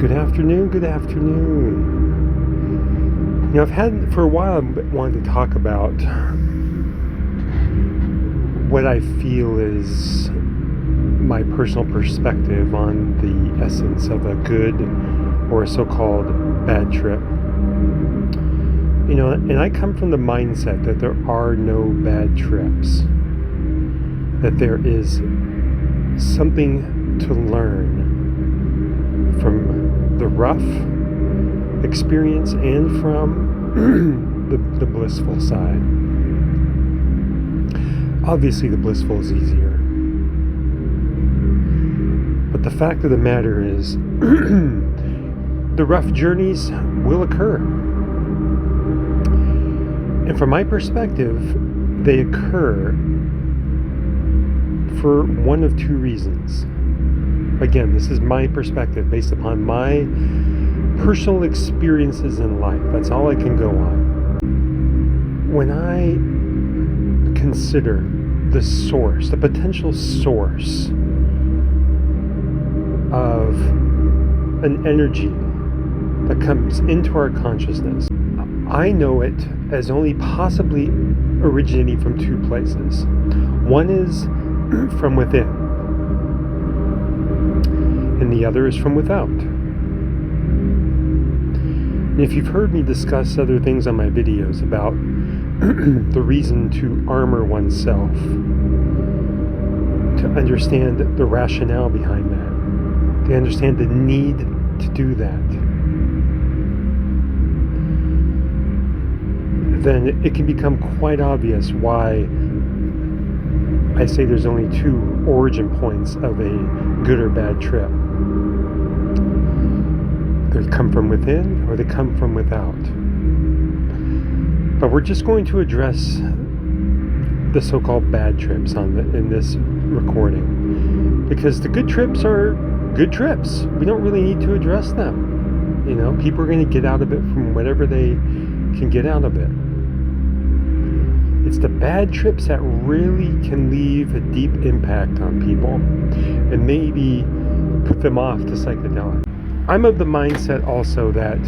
Good afternoon, good afternoon. I've had, for a while, I've wanted to talk about what I feel is my personal perspective on the essence of a good or a so-called bad trip. And I come from the mindset that there are no bad trips, that there is something to learn from the rough experience and from the blissful side. Obviously, the blissful is easier. But the fact of the matter is, the rough journeys will occur. And from my perspective, they occur for one of two reasons. Again, this is my perspective based upon my personal experiences in life. That's all I can go on. When I consider the source, the potential source of an energy that comes into our consciousness, I know it as only possibly originating from two places. One is from within, and the other is from without. And if you've heard me discuss other things on my videos about the reason to armor oneself, to understand the rationale behind that, to understand the need to do that, then it can become quite obvious why I say there's only two origin points of a good or bad trip. They come from within or they come from without. But we're just going to address the so-called bad trips in this recording, because the good trips are good trips. We don't really need to address them. People are going to get out of it from whatever they can get out of it. It's the bad trips that really can leave a deep impact on people and maybe put them off to psychedelics. I'm of the mindset also that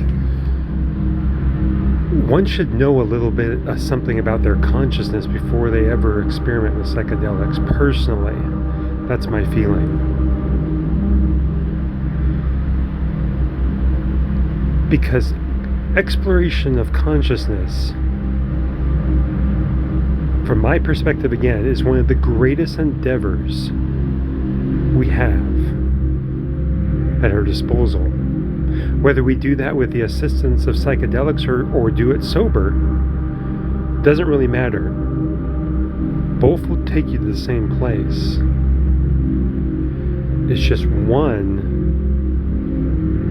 one should know a little bit of something about their consciousness before they ever experiment with psychedelics. Personally, that's my feeling. Because exploration of consciousness, from my perspective again, is one of the greatest endeavors we have at our disposal. Whether we do that with the assistance of psychedelics or do it sober, doesn't really matter. Both will take you to the same place. It's just one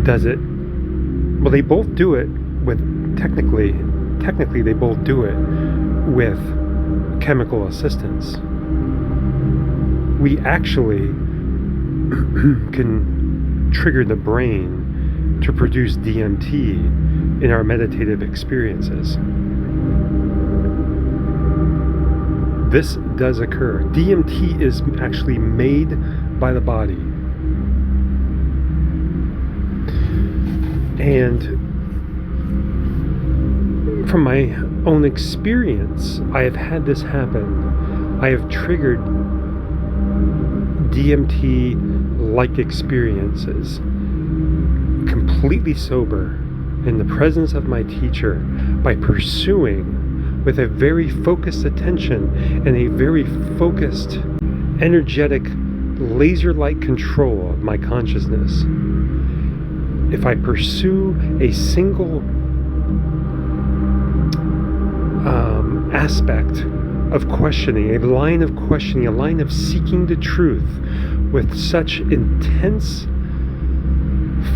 does it, well, they both do it with, technically they both do it with chemical assistance. We actually can trigger the brain to produce DMT in our meditative experiences. This does occur. DMT is actually made by the body. And from my own experience, I have had this happen. I have triggered DMT-like experiences, completely sober, in the presence of my teacher, by pursuing with a very focused attention and a very focused, energetic, laser-like control of my consciousness. If I pursue a single aspect of questioning, a line of questioning, a line of seeking the truth with such intense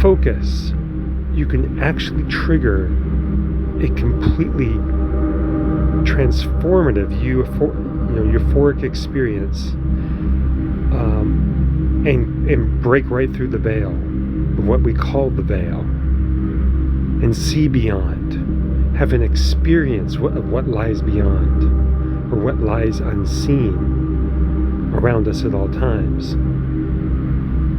focus, you can actually trigger a completely transformative euphoric experience, and break right through the veil of what we call the veil and see beyond, have an experience of what lies beyond, or what lies unseen around us at all times.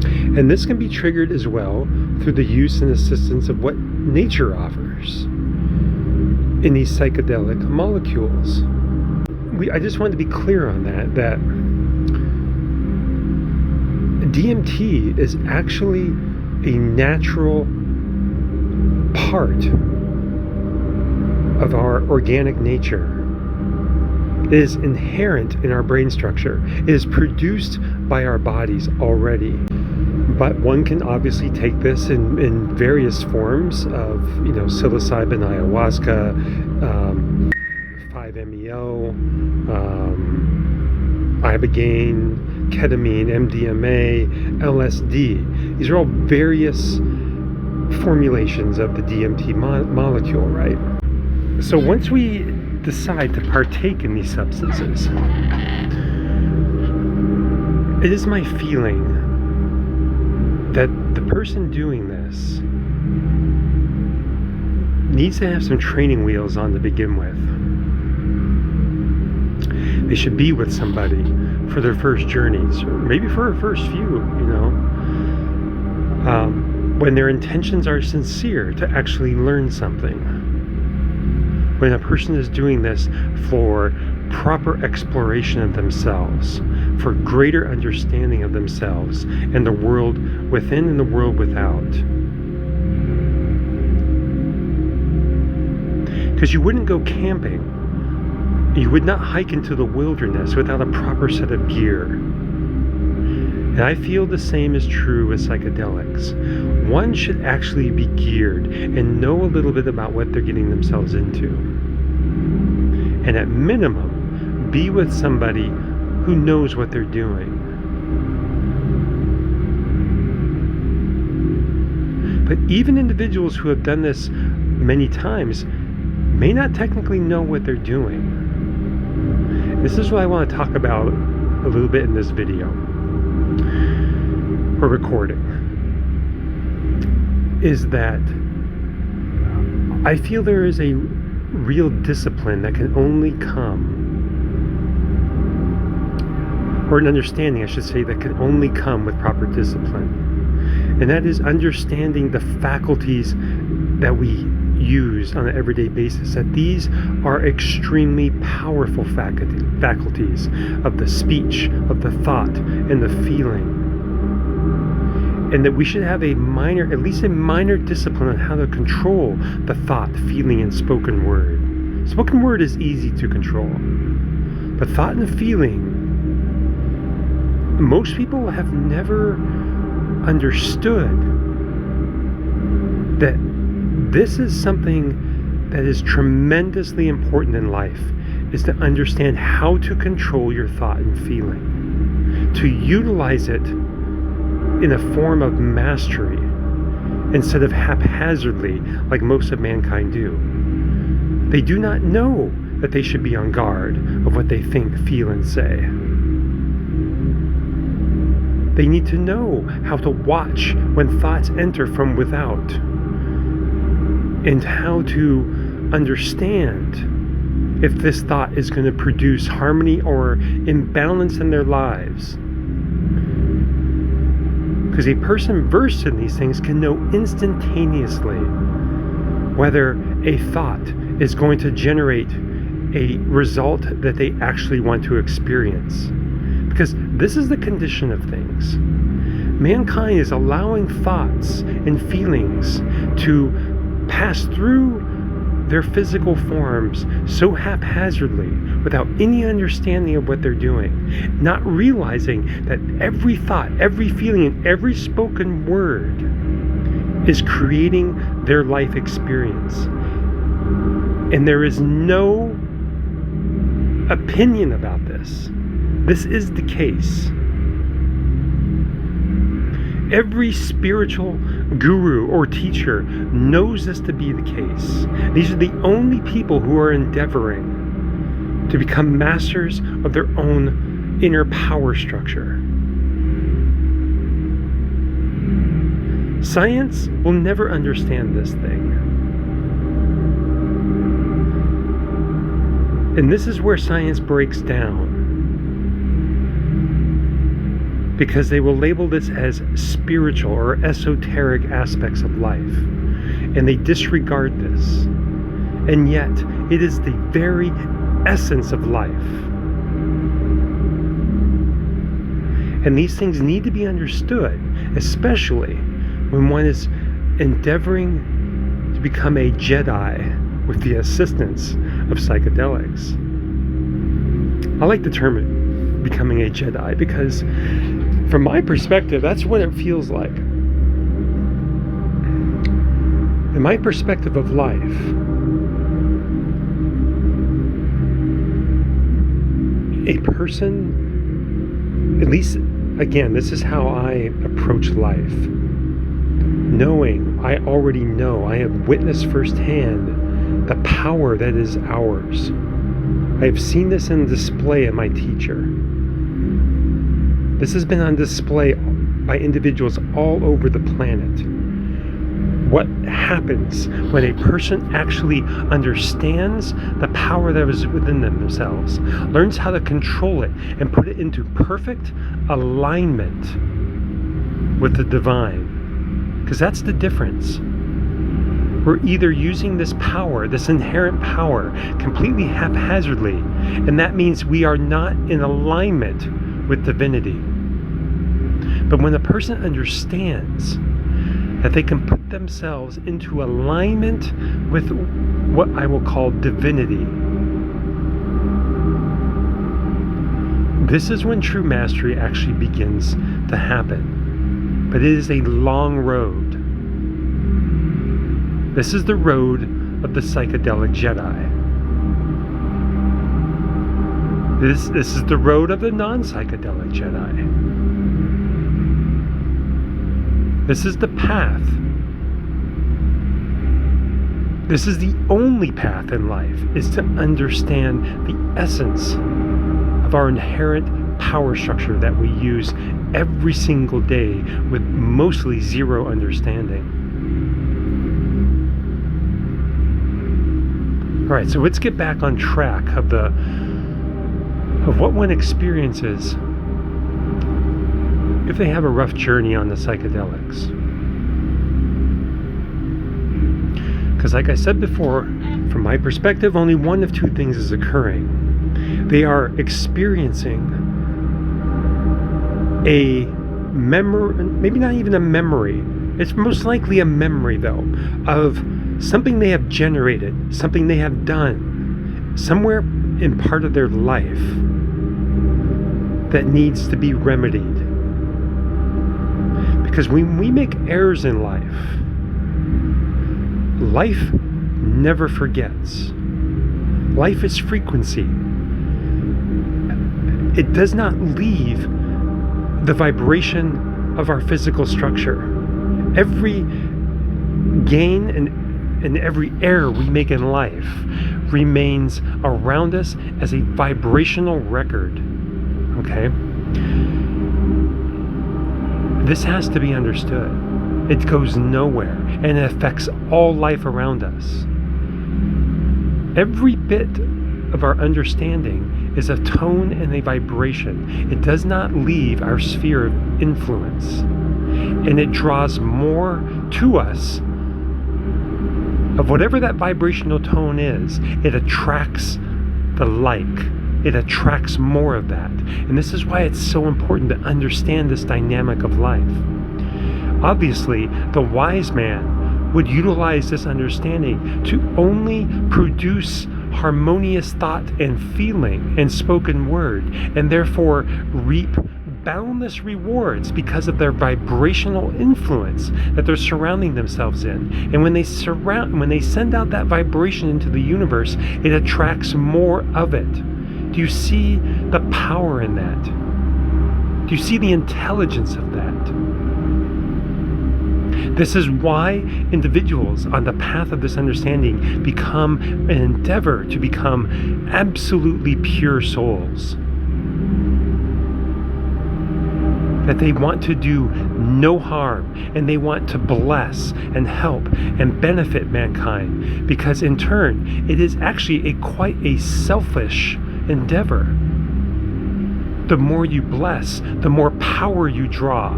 And this can be triggered as well through the use and assistance of what nature offers in these psychedelic molecules. I just wanted to be clear on that DMT is actually a natural part of our organic nature. It is inherent in our brain structure. It is produced by our bodies already. But one can obviously take this in various forms of, psilocybin, ayahuasca, 5-MeO, ibogaine, ketamine, MDMA, LSD. These are all various formulations of the DMT molecule, right? So once we decide to partake in these substances, it is my feeling that the person doing this needs to have some training wheels on to begin with. They should be with somebody for their first journeys, or maybe for their first few, when their intentions are sincere to actually learn something. When a person is doing this for proper exploration of themselves, for greater understanding of themselves and the world within and the world without. Because you wouldn't go camping, you would not hike into the wilderness without a proper set of gear. And I feel the same is true with psychedelics. One should actually be geared and know a little bit about what they're getting themselves into. And at minimum, be with somebody who knows what they're doing. But even individuals who have done this many times may not technically know what they're doing. This is what I want to talk about a little bit in this video, or recording, is that I feel there is a real discipline that can only come, or an understanding, I should say, that can only come with proper discipline. And that is understanding the faculties that we use on an everyday basis, that these are extremely powerful faculties of the speech, of the thought, and the feeling. And that we should have at least a minor discipline on how to control the thought, feeling, and spoken word. Spoken word is easy to control. But thought and feeling, most people have never understood that this is something that is tremendously important in life, is to understand how to control your thought and feeling, to utilize it in a form of mastery instead of haphazardly like most of mankind do. They do not know that they should be on guard of what they think, feel, and say. They need to know how to watch when thoughts enter from without, and how to understand if this thought is going to produce harmony or imbalance in their lives. Because a person versed in these things can know instantaneously whether a thought is going to generate a result that they actually want to experience. Because this is the condition of things. Mankind is allowing thoughts and feelings to pass through their physical forms so haphazardly without any understanding of what they're doing, not realizing that every thought, every feeling, and every spoken word is creating their life experience. And there is no opinion about this. This is the case. Every spiritual guru or teacher knows this to be the case. These are the only people who are endeavoring to become masters of their own inner power structure. Science will never understand this thing. And this is where science breaks down. because they will label this as spiritual or esoteric aspects of life, and they disregard this. And yet, it is the very essence of life. And these things need to be understood, especially when one is endeavoring to become a Jedi with the assistance of psychedelics. I like the term becoming a Jedi because, from my perspective, that's what it feels like. In my perspective of life, a person, at least, again, this is how I approach life. Knowing, I already know, I have witnessed firsthand the power that is ours. I have seen this in display in my teacher. This has been on display by individuals all over the planet. What happens when a person actually understands the power that is within themselves, learns how to control it, and put it into perfect alignment with the divine? Because that's the difference. We're either using this power, this inherent power, completely haphazardly, and that means we are not in alignment with divinity. But when a person understands that they can put themselves into alignment with what I will call divinity, this is when true mastery actually begins to happen. But it is a long road. This is the road of the psychedelic Jedi. This is the road of the non-psychedelic Jedi. This is the path. This is the only path in life, is to understand the essence of our inherent power structure that we use every single day with mostly zero understanding. All right, so let's get back on track of what one experiences if they have a rough journey on the psychedelics. Because like I said before, from my perspective, only one of two things is occurring. They are experiencing a memory, maybe not even a memory, it's most likely a memory though, of something they have generated, something they have done, somewhere in part of their life that needs to be remedied. Because when we make errors in life, life never forgets. Life is frequency. It does not leave the vibration of our physical structure. Every gain and every error we make in life remains around us as a vibrational record. Okay? This has to be understood. It goes nowhere, and it affects all life around us. Every bit of our understanding is a tone and a vibration. It does not leave our sphere of influence, and it draws more to us of whatever that vibrational tone is. It attracts the like. It attracts more of that. And this is why it's so important to understand this dynamic of life. Obviously, the wise man would utilize this understanding to only produce harmonious thought and feeling and spoken word, and therefore reap boundless rewards because of their vibrational influence that they're surrounding themselves in. And when they send out that vibration into the universe, it attracts more of it. Do you see the power in that? Do you see the intelligence of that? This is why individuals on the path of this understanding become an endeavor to become absolutely pure souls. That they want to do no harm, and they want to bless and help and benefit mankind, because in turn it is actually quite a selfish endeavor. the more you bless, the more power you draw.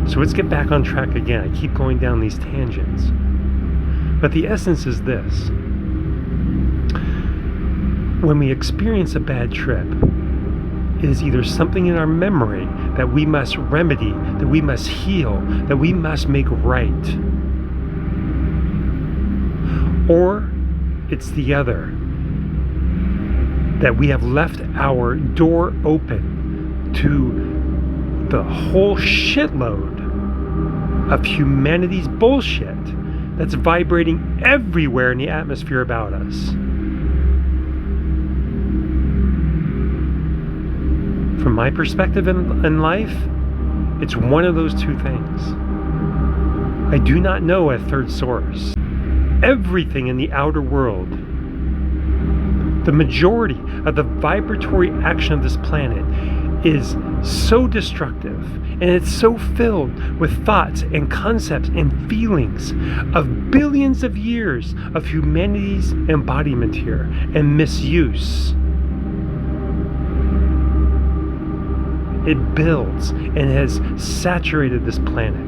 So let's get back on track again. I keep going down these tangents. But the essence is this. When we experience a bad trip, it is either something in our memory that we must remedy, that we must heal, that we must make right. Or it's the other, that we have left our door open to the whole shitload of humanity's bullshit that's vibrating everywhere in the atmosphere about us. From my perspective in life, it's one of those two things. I do not know a third source. Everything in the outer world, the majority of the vibratory action of this planet is so destructive, and it's so filled with thoughts and concepts and feelings of billions of years of humanity's embodiment here and misuse. It builds and has saturated this planet,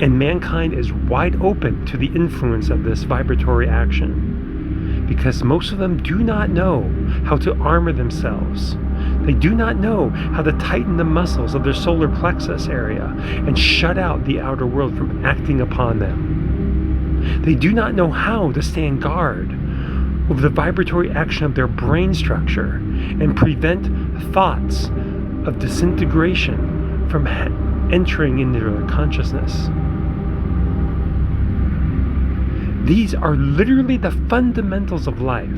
and mankind is wide open to the influence of this vibratory action, because most of them do not know how to armor themselves. They do not know how to tighten the muscles of their solar plexus area and shut out the outer world from acting upon them. They do not know how to stand guard over the vibratory action of their brain structure and prevent thoughts of disintegration from entering into their consciousness. These are literally the fundamentals of life.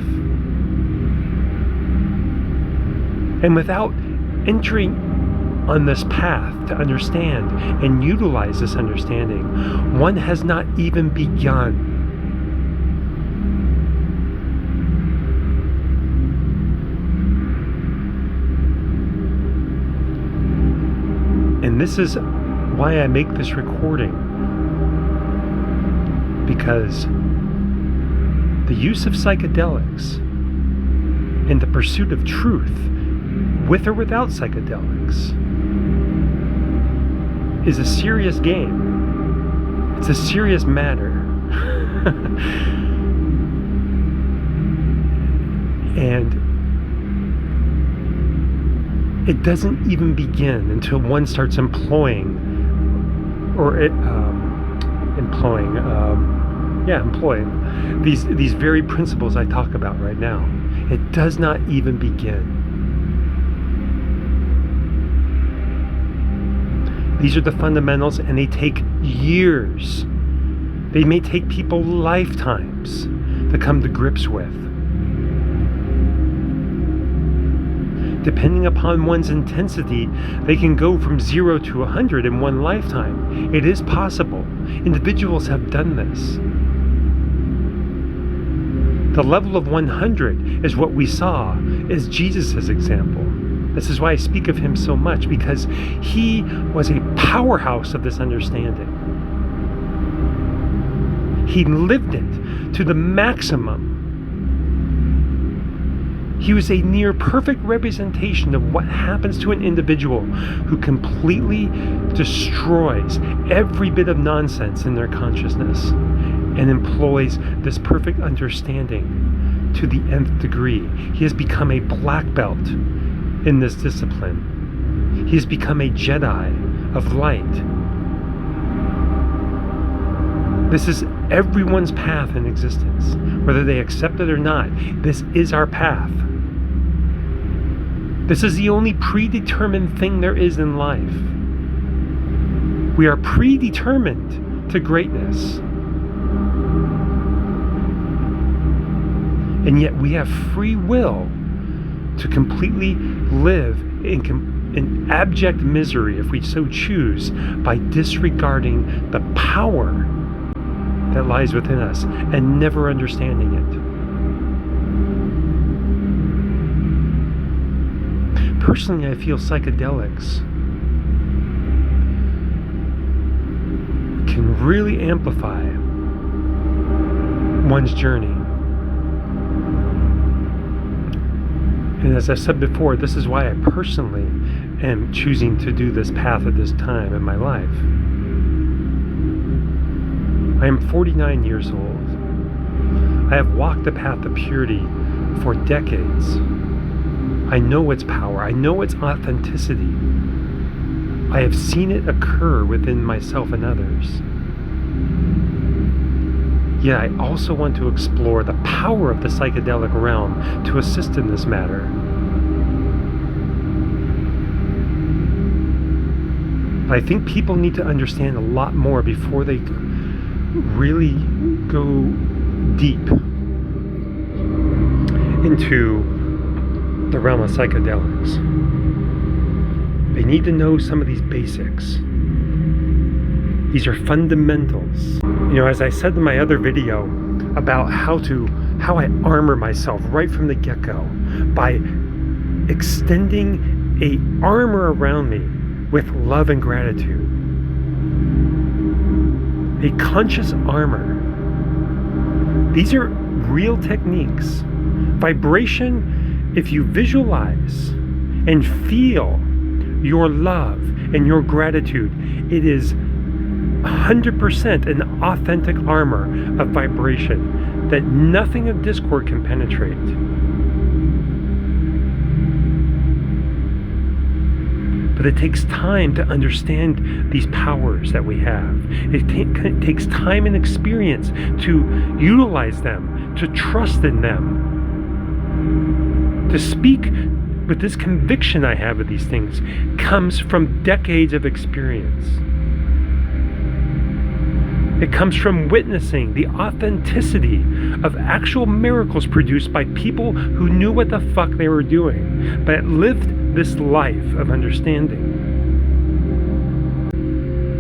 And without entering on this path to understand and utilize this understanding, one has not even begun. And this is why I make this recording, because the use of psychedelics in the pursuit of truth, with or without psychedelics, is a serious game. It's a serious matter. And it doesn't even begin until one starts employing these very principles I talk about right now. It does not even begin. These are the fundamentals, and they take years. They may take people lifetimes to come to grips with. Depending upon one's intensity, they can go from 0 to 100 in one lifetime. It is possible. Individuals have done this. The level of 100 is what we saw as Jesus' example. This is why I speak of him so much, because he was a powerhouse of this understanding. He lived it to the maximum. He was a near perfect representation of what happens to an individual who completely destroys every bit of nonsense in their consciousness and employs this perfect understanding to the nth degree. He has become a black belt in this discipline. He has become a Jedi of light. This is everyone's path in existence. Whether they accept it or not, this is our path. This is the only predetermined thing there is in life. We are predetermined to greatness. And yet we have free will to completely live in abject misery, if we so choose, by disregarding the power that lies within us and never understanding it. Personally, I feel psychedelics can really amplify one's journey. And as I said before, this is why I personally am choosing to do this path at this time in my life. I am 49 years old. I have walked the path of purity for decades. I know its power. I know its authenticity. I have seen it occur within myself and others. Yet I also want to explore the power of the psychedelic realm to assist in this matter. But I think people need to understand a lot more before they really go deep into the realm of psychedelics. They need to know some of these basics. These are fundamentals. As I said in my other video about how I armor myself right from the get-go by extending a armor around me with love and gratitude. A conscious armor. These are real techniques. Vibration, if you visualize and feel your love and your gratitude, it is 100% an authentic armor of vibration that nothing of discord can penetrate. But it takes time to understand these powers that we have. It takes time and experience to utilize them, to trust in them, to speak with this conviction I have of these things comes from decades of experience. It comes from witnessing the authenticity of actual miracles produced by people who knew what the fuck they were doing, but lived this life of understanding.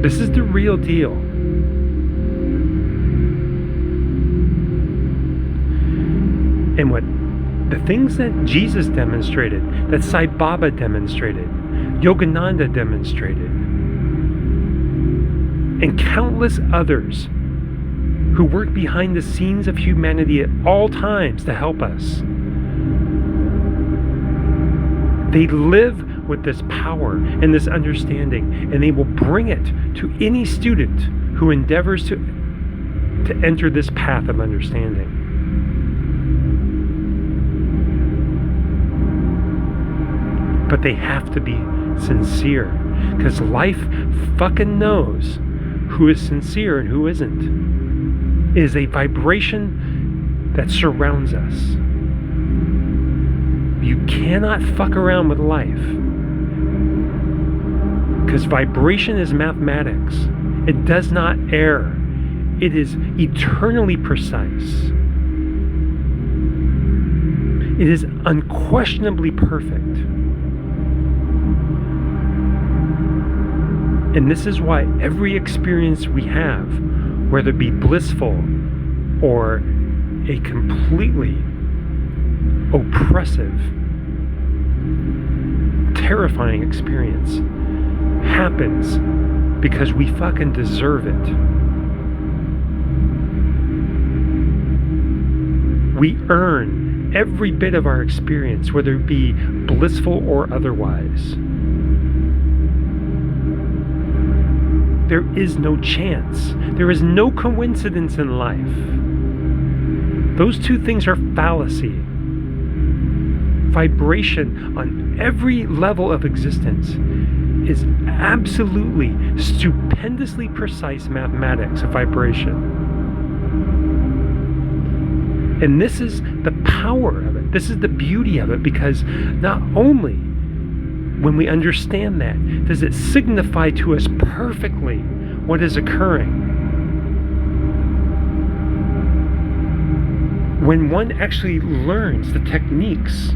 This is the real deal. And the things that Jesus demonstrated, that Sai Baba demonstrated, Yogananda demonstrated, and countless others who work behind the scenes of humanity at all times to help us. They live with this power and this understanding, and they will bring it to any student who endeavors to enter this path of understanding. But they have to be sincere, because life fucking knows who is sincere and who isn't. It is a vibration that surrounds us. You cannot fuck around with life, because vibration is mathematics. It does not err. It is eternally precise. It is unquestionably perfect. And this is why every experience we have, whether it be blissful or a completely oppressive, terrifying experience, happens because we fucking deserve it. We earn every bit of our experience, whether it be blissful or otherwise. There is no chance. There is no coincidence in life. Those two things are fallacy. Vibration on every level of existence is absolutely stupendously precise mathematics of vibration. And this is the power of it. This is the beauty of it, because not only when we understand that, does it signify to us perfectly what is occurring. When one actually learns the techniques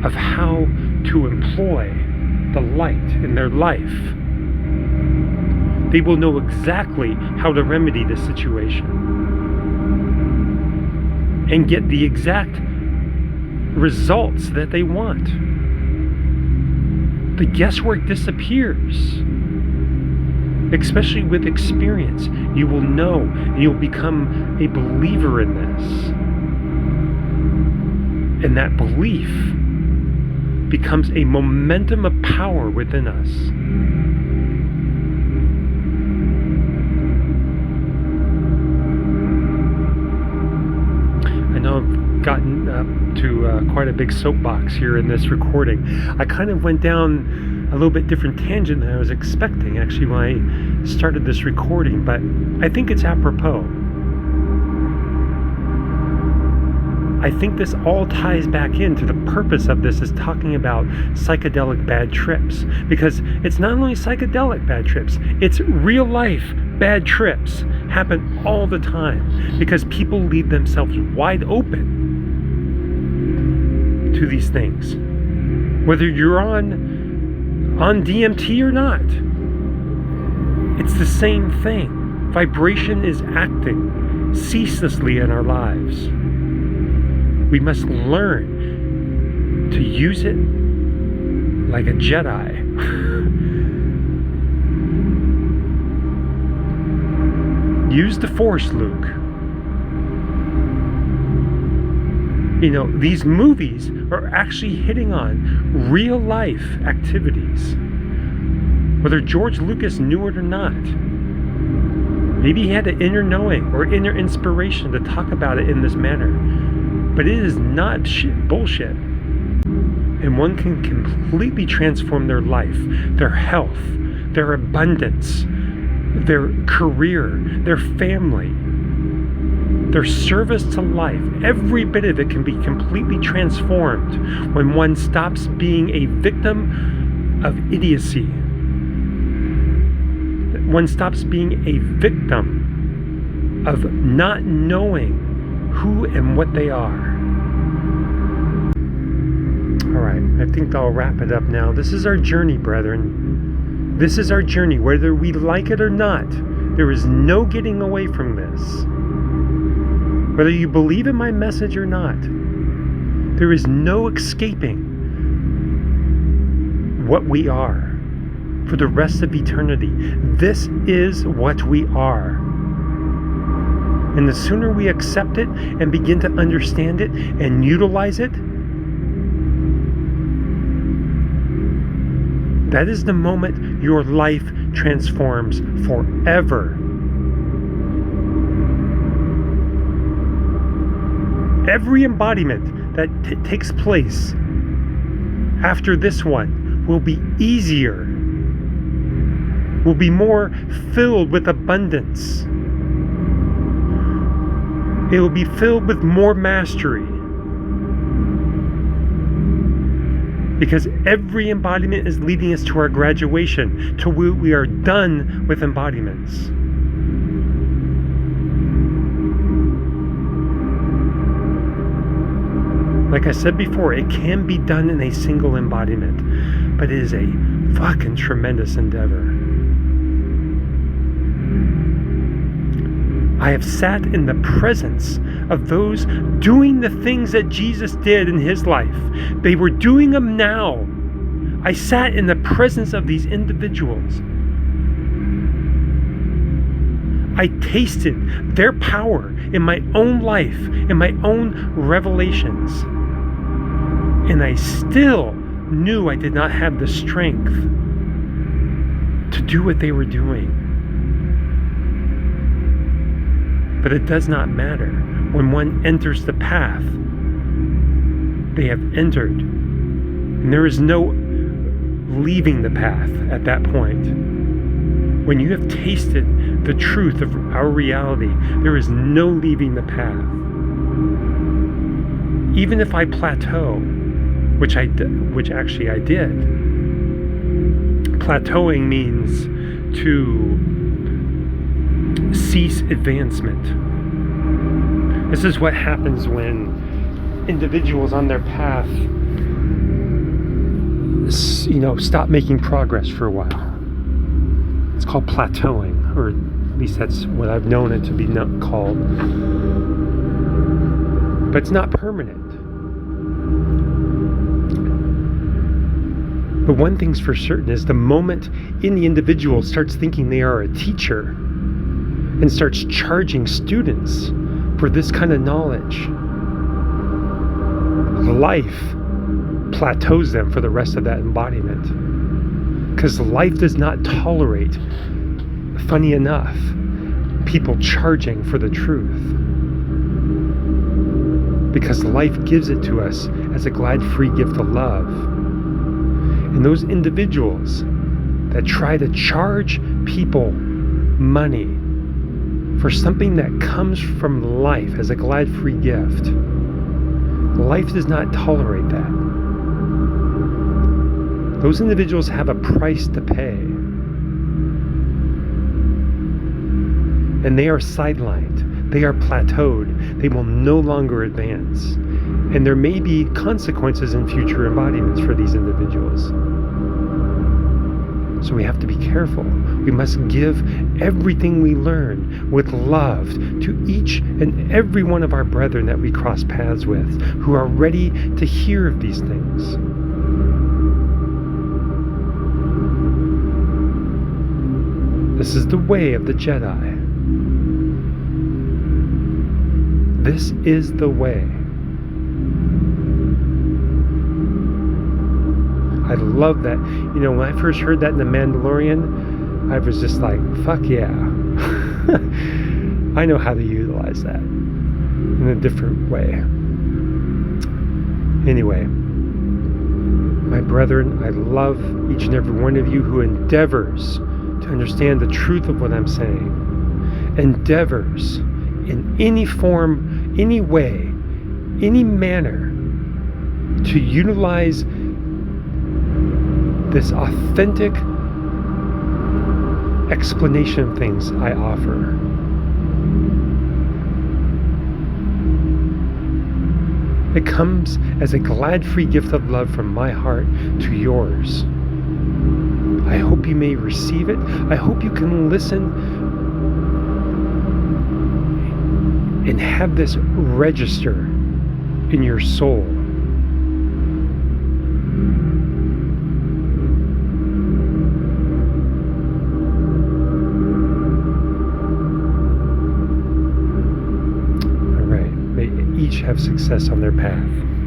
of how to employ the light in their life, they will know exactly how to remedy the situation and get the exact results that they want. The guesswork disappears. Especially with experience, you will know and you'll become a believer in this. And that belief becomes a momentum of power within us. I know I've gotten up to quite a big soapbox here in this recording. I kind of went down a little bit different tangent than I was expecting actually when I started this recording, but I think it's apropos. I think this all ties back into the purpose of this is talking about psychedelic bad trips, because it's not only psychedelic bad trips, it's real life bad trips happen all the time because people leave themselves wide open to these things. Whether you're on DMT or not, it's the same thing. Vibration is acting ceaselessly in our lives. We must learn to use it like a Jedi. Use the Force, Luke. You know, these movies are actually hitting on real life activities. Whether George Lucas knew it or not. Maybe he had an inner knowing or inner inspiration to talk about it in this manner. But it is not bullshit. And one can completely transform their life, their health, their abundance, their career, their family, their service to life. Every bit of it can be completely transformed when one stops being a victim of idiocy. One stops being a victim of not knowing who and what they are. Alright, I think I'll wrap it up now. This is our journey, brethren. This is our journey. Whether we like it or not, there is no getting away from this. Whether you believe in my message or not, there is no escaping what we are for the rest of eternity. This is what we are. And the sooner we accept it and begin to understand it and utilize it, that is the moment your life transforms forever. Every embodiment that takes place after this one will be easier, will be more filled with abundance. It will be filled with more mastery. Because every embodiment is leading us to our graduation, to where we are done with embodiments. Like I said before, it can be done in a single embodiment, but it is a fucking tremendous endeavor. I have sat in the presence of those doing the things that Jesus did in his life. They were doing them now. I sat in the presence of these individuals. I tasted their power in my own life, in my own revelations. And I still knew I did not have the strength to do what they were doing. But it does not matter. When one enters the path, they have entered. And there is no leaving the path at that point. When you have tasted the truth of our reality, there is no leaving the path. Even if I plateau, which actually I did. Plateauing means to cease advancement. This is what happens when individuals on their path, stop making progress for a while. It's called plateauing, or at least that's what I've known it to be called. But it's not permanent. But one thing's for certain is the moment the individual starts thinking they are a teacher and starts charging students for this kind of knowledge, life plateaus them for the rest of that embodiment. Because life does not tolerate, funny enough, people charging for the truth. Because life gives it to us as a glad free gift of love. And those individuals that try to charge people money for something that comes from life as a glad free gift, life does not tolerate that. Those individuals have a price to pay. And they are sidelined. They are plateaued. They will no longer advance. And there may be consequences in future embodiments for these individuals. So we have to be careful. We must give everything we learn with love to each and every one of our brethren that we cross paths with, who are ready to hear of these things. This is the way of the Jedi. This is the way. I love that. You know, when I first heard that in The Mandalorian, I was just like, fuck yeah. I know how to utilize that in a different way. Anyway, my brethren, I love each and every one of you who endeavors to understand the truth of what I'm saying. Endeavors in any form, any way, any manner to utilize this authentic explanation of things I offer. It comes as a glad free gift of love from my heart to yours. I hope you may receive it. I hope you can listen and have this register in your soul. All right, may each have success on their path.